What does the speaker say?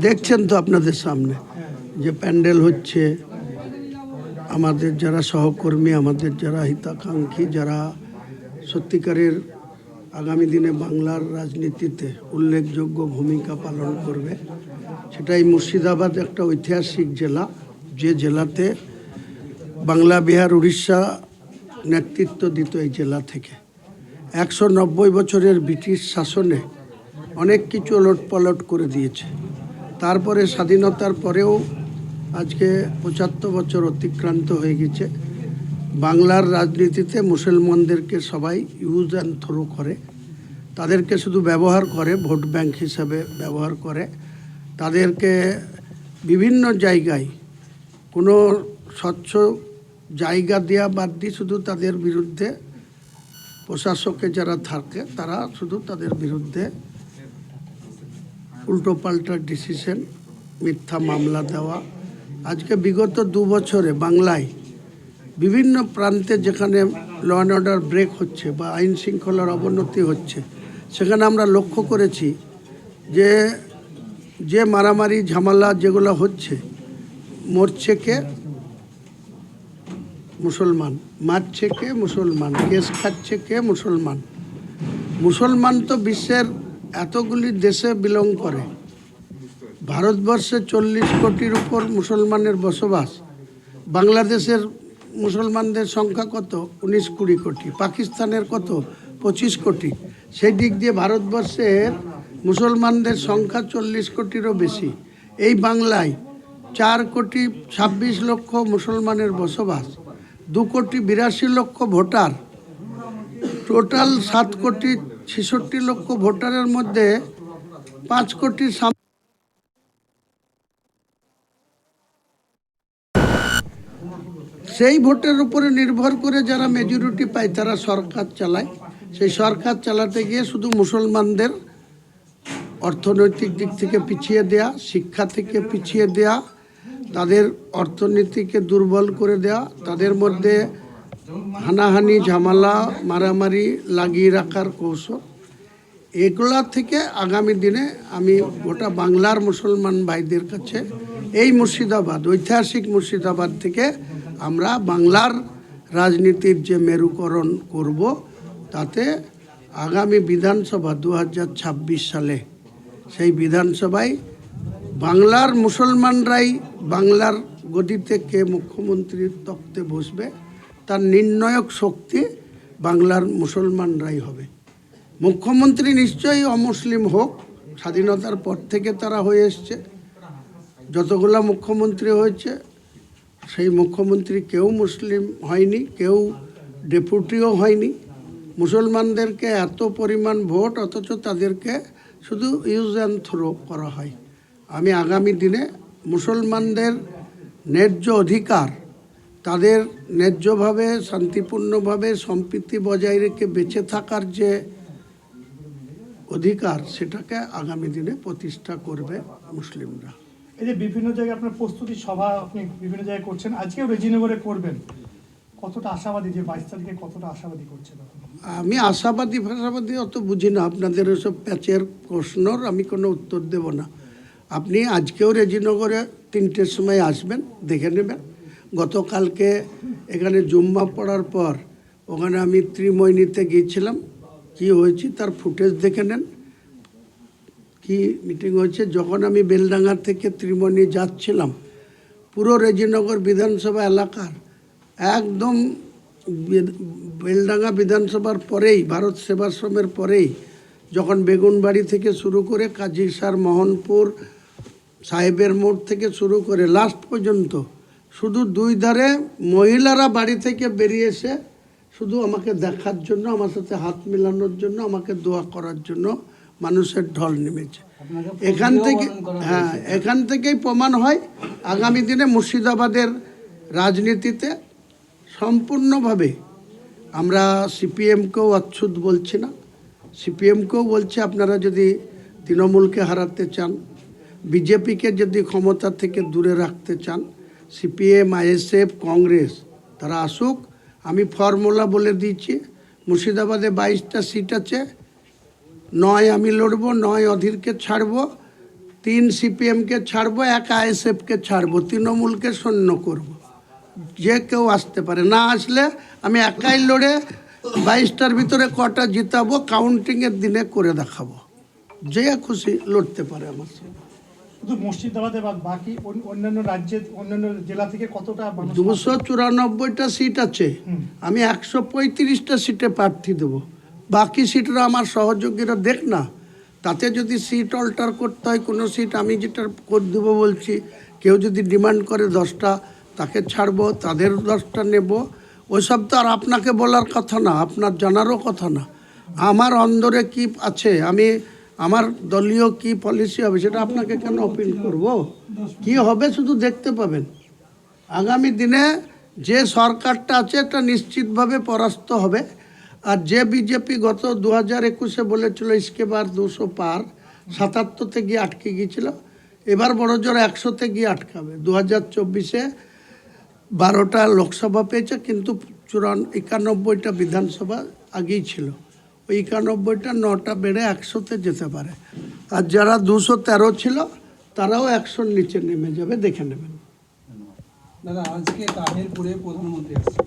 দেখছেন তো আপনাদের সামনে যে প্যান্ডেল হচ্ছে, আমাদের যারা সহকর্মী, আমাদের যারা হিতাকাঙ্ক্ষী, যারা সত্যিকারের আগামী দিনে বাংলার রাজনীতিতে উল্লেখযোগ্য ভূমিকা পালন করবে, সেটাই মুর্শিদাবাদ একটা ঐতিহাসিক জেলা, যে জেলাতে বাংলা, বিহার, উড়িষ্যা নেতৃত্ব দিত এই জেলা থেকে। 190 বছরের ব্রিটিশ শাসনে অনেক কিছু ওলটপালট করে দিয়েছে। তারপরে স্বাধীনতার পরেও আজকে 75 বছর অতিক্রান্ত হয়ে গেছে। বাংলার রাজনীতিতে মুসলমানদেরকে সবাই ইউজ অ্যান্ড থ্রো করে, তাদেরকে শুধু ব্যবহার করে, ভোট ব্যাংক হিসাবে ব্যবহার করে, তাদেরকে বিভিন্ন জায়গায় কোনো স্বচ্ছ জায়গা দেওয়া বাদ দিয়ে শুধু তাদের বিরুদ্ধে প্রশাসকে যারা থাকে তারা শুধু তাদের বিরুদ্ধে উল্টোপাল্টা ডিসিশন, মিথ্যা মামলা দেওয়া। আজকে বিগত 2 বছরে বাংলায় বিভিন্ন প্রান্তে যেখানে ল অ্যান্ড অর্ডার ব্রেক হচ্ছে বা আইন শৃঙ্খলার অবনতি হচ্ছে, সেখানে আমরা লক্ষ্য করেছি যে মারামারি ঝামেলা যেগুলো হচ্ছে, মরছে কে মুসলমান, মারছে কে মুসলমান, কেস খাচ্ছে কে মুসলমান। মুসলমান তো বিশ্বের এতগুলি দেশে বিলং করে। ভারতবর্ষে 40 কোটির উপর মুসলমানের বসবাস। বাংলাদেশের মুসলমানদের সংখ্যা কত? 19-20 কোটি। পাকিস্তানের কত? 25 কোটি। সেই দিক দিয়ে ভারতবর্ষের মুসলমানদের সংখ্যা 40 কোটিরও বেশি। এই বাংলায় 4 কোটি 26 লক্ষ মুসলমানের বসবাস, 2 কোটি 82 লক্ষ ভোটার, টোটাল 7 কোটি 66 লক্ষ ভোটারের মধ্যে 5 কোটির সেই ভোটের উপরে নির্ভর করে যারা মেজরিটি পায় তারা সরকার চালায়। সেই সরকার চালাতে গিয়ে শুধু মুসলমানদের অর্থনৈতিক দিক থেকে পিছিয়ে দেয়া, শিক্ষা থেকে পিছিয়ে দেয়া, তাদের অর্থনীতিকে দুর্বল করে দেয়া, তাদের মধ্যে হানাহানি ঝামেলা মারামারি লাগিয়ে রাখার কৌশল, এগুলা থেকে আগামী দিনে আমি গোটা বাংলার মুসলমান ভাইদের কাছে এই মুর্শিদাবাদ, ঐতিহাসিক মুর্শিদাবাদ থেকে আমরা বাংলার রাজনীতির যে মেরুকরণ করব, তাতে আগামী বিধানসভা 2026 সালে সেই বিধানসভায় বাংলার মুসলমানরাই বাংলার গদিতে কে মুখ্যমন্ত্রীর তখ্তে বসবে তার নির্ণায়ক শক্তি বাংলার মুসলমানরাই হবে। মুখ্যমন্ত্রী নিশ্চয়ই অমুসলিম হোক, স্বাধীনতার পর থেকে তারা হয়ে এসছে। যতগুলো মুখ্যমন্ত্রী হয়েছে সেই মুখ্যমন্ত্রী কেউ মুসলিম হয়নি, কেউ ডেপুটিও হয়নি। মুসলমানদেরকে এত পরিমাণ ভোট, অথচ তাদেরকে শুধু ইউজ অ্যান্ড থ্রো করা হয়। আমি আগামী দিনে মুসলমানদের ন্যায্য অধিকার, তাদের ন্যায্যভাবে শান্তিপূর্ণভাবে সম্প্রীতি বজায় রেখে বেঁচে থাকার যে অধিকার, সেটাকে আগামী দিনে প্রতিষ্ঠা করবে মুসলিমরা। এই যে বিভিন্ন জায়গায় আপনার প্রস্তুতি সভা আপনি বিভিন্ন জায়গায় করছেন, আজকেও রেজিনগরে করবেন, কতটা আশাবাদী যে 22 তারিখে কতটা আশাবাদী করছেন? আমি আশাবাদী ফাশাবাদী অত বুঝি না, আপনাদের ওসব প্যাচের প্রশ্নর আমি কোনো উত্তর দেব না। আপনি আজকেও রেজিনগরে 3টের সময় আসবেন, দেখে নেবেন। গতকালকে এখানে জুম্মা পড়ার পর ওখানে আমি ত্রিমোহিনীতে গিয়েছিলাম, কি হয়েছে তার ফুটেজ দেখে নেন, কি মিটিং হয়েছে। যখন আমি বেলডাঙ্গা থেকে ত্রিমোহিনী যাচ্ছিলাম, পুরো রেজিনগর বিধানসভা এলাকার একদম বেলডাঙ্গা বিধানসভার পরেই, ভারত সেবাশ্রমের পরেই, যখন বেগুনবাড়ি থেকে শুরু করে কাজীসার, মোহনপুর, সাহেবের মোড় থেকে শুরু করে লাস্ট পর্যন্ত শুধু 2 ধারে মহিলারা বাড়ি থেকে বেরিয়ে এসে শুধু আমাকে দেখার জন্য, আমার সাথে হাত মেলানোর জন্য, আমাকে দোয়া করার জন্য মানুষের ঢল নেমেছে। এখান থেকেই প্রমাণ হয় আগামী দিনে মুর্শিদাবাদের রাজনীতিতে সম্পূর্ণভাবে আমরা সিপিএমকেও অচ্ছুত বলছি না, সিপিএমকেও বলছি আপনারা যদি তৃণমূলকে হারাতে চান, বিজেপিকে যদি ক্ষমতা থেকে দূরে রাখতে চান, সিপিএম, আইএসএফ, কংগ্রেস তারা আসুক। আমি ফর্মুলা বলে দিয়েছি, মুর্শিদাবাদে 22টা সিট আছে, 9 আমি লড়ব, 9 অধীরকে ছাড়ব, 3 সিপিএমকে ছাড়বো, 1 আইএসএফকে ছাড়বো, তৃণমূলকে শূন্য করব। যে কেউ আসতে পারে, না আসলে আমি একাই লড়ে 22টার ভিতরে কটা জিতাবো কাউন্টিংয়ের দিনে করে দেখাবো। যে খুশি লড়তে পারে আমার সঙ্গে। শুধু মুর্শিদাবাদে বা বাকি অন্যান্য রাজ্যে অন্যান্য জেলা থেকে কতটা মানুষ 294টা সিট আছে, আমি 135টা সিটে প্রার্থী দেবো। বাকি সিটরা আমার সহযোগীরা দেখ না, তাতে যদি সিট অল্টার করতে হয় কোনো সিট আমি যেটা করে দেবো বলছি, কেউ যদি ডিমান্ড করে 10টা তাকে ছাড়বো, তাদের 10টা নেব। ওইসব তো আর আপনাকে বলার কথা না, আপনার জানারও কথা না। আমার অন্দরে কি আছে, আমি আমার দলীয় কি পলিসি হবে সেটা আপনাকে কেন অপিল করব? কি হবে শুধু দেখতে পাবেন। আগামী দিনে যে সরকারটা আছে এটা নিশ্চিতভাবে পরাস্ত হবে। আর যে বিজেপি গত 2021-এ বলেছিল ইসকে বার 200 পার, 77-তে গিয়ে আটকে গিয়েছিল, এবার বড় জোর 100-তে গিয়ে আটকাবে। 2024-এ 12টা লোকসভা পেয়েছে, কিন্তু 91টা বিধানসভা আগেই ছিল। ওই 91টা 9টা বেড়ে 100-তে যেতে পারে। আর যারা 213 ছিল তারাও 100-র নিচে নেমে যাবে, দেখে নেবেন। দাদা, আজকে তাহিরপুরে প্রধানমন্ত্রী আসছেন,